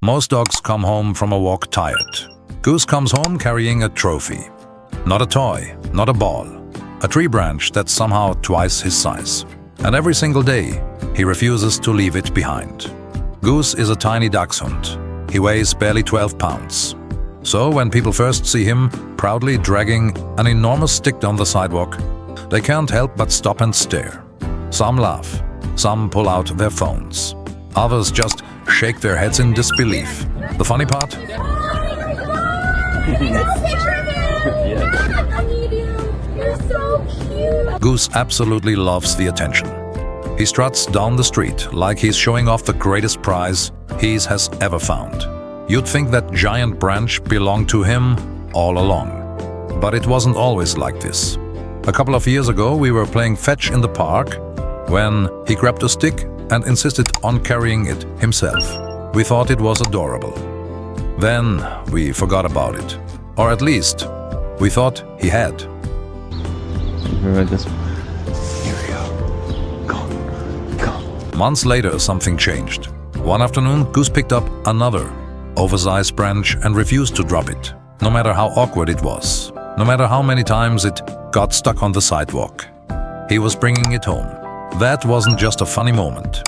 Most dogs come home from a walk tired. Goose comes home carrying a trophy. Not a toy, not a ball. A tree branch that's somehow twice his size. And every single day, he refuses to leave it behind. Goose is a tiny dachshund. He weighs barely 12 pounds. So when people first see him proudly dragging an enormous stick down the sidewalk, they can't help but stop and stare. Some laugh, some pull out their phones. Others just shake their heads in disbelief. The funny part? You're so cute. Goose absolutely loves the attention. He struts down the street like he's showing off the greatest prize he has ever found. You'd think that giant branch belonged to him all along. But it wasn't always like this. A couple of years ago, we were playing fetch in the park when he grabbed a stick and insisted on carrying it himself. We thought it was adorable. Then we forgot about it. Or at least, we thought he had. Here we go. Go. Months later, something changed. One afternoon, Goose picked up another oversized branch and refused to drop it, no matter how awkward it was, no matter how many times it got stuck on the sidewalk. He was bringing it home. That wasn't just a funny moment.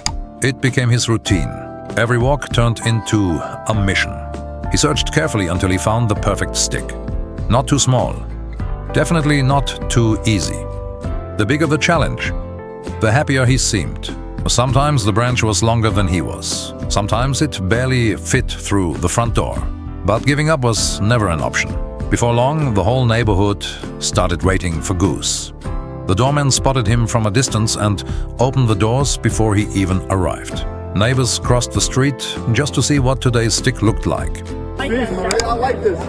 It became his routine. Every walk turned into a mission. He searched carefully until he found the perfect stick. Not too small. Definitely not too easy. The bigger the challenge, the happier he seemed. Sometimes the branch was longer than he was. Sometimes it barely fit through the front door. But giving up was never an option. Before long, the whole neighborhood started waiting for Goose. The doorman spotted him from a distance and opened the doors before he even arrived. Neighbors crossed the street just to see what today's stick looked like. I like this.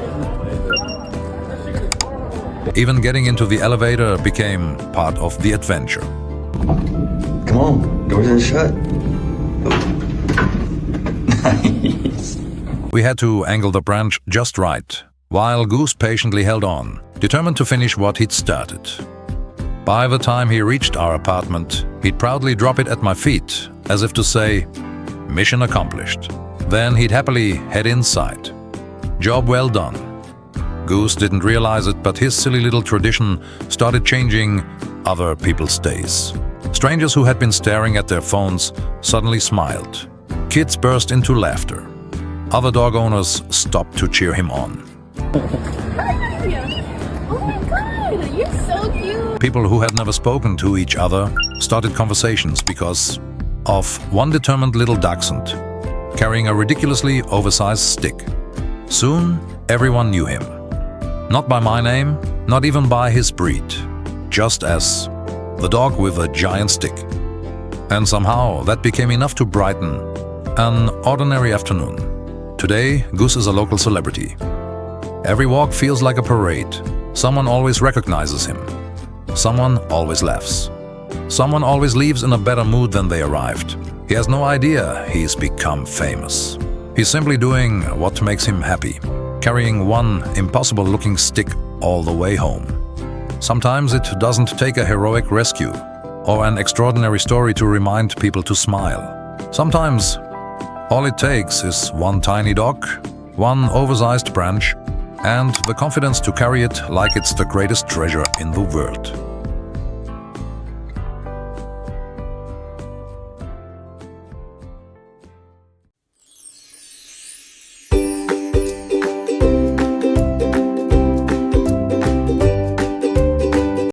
Even getting into the elevator became part of the adventure. Come on, doors are shut. Nice. We had to angle the branch just right, while Goose patiently held on, determined to finish what he'd started. By the time he reached our apartment, he'd proudly drop it at my feet, as if to say, mission accomplished. Then he'd happily head inside. Job well done. Goose didn't realize it, but his silly little tradition started changing other people's days. Strangers who had been staring at their phones suddenly smiled. Kids burst into laughter. Other dog owners stopped to cheer him on. Oh my god, you're so cute. People who had never spoken to each other started conversations because of one determined little dachshund carrying a ridiculously oversized stick. Soon, everyone knew him. Not by my name, not even by his breed, just as the dog with a giant stick. And somehow that became enough to brighten an ordinary afternoon. Today, Goose is a local celebrity. Every walk feels like a parade. Someone always recognizes him. Someone always laughs. Someone always leaves in a better mood than they arrived. He has no idea he's become famous. He's simply doing what makes him happy, carrying one impossible-looking stick all the way home. Sometimes it doesn't take a heroic rescue or an extraordinary story to remind people to smile. Sometimes all it takes is one tiny dog, one oversized branch, and the confidence to carry it like it's the greatest treasure in the world.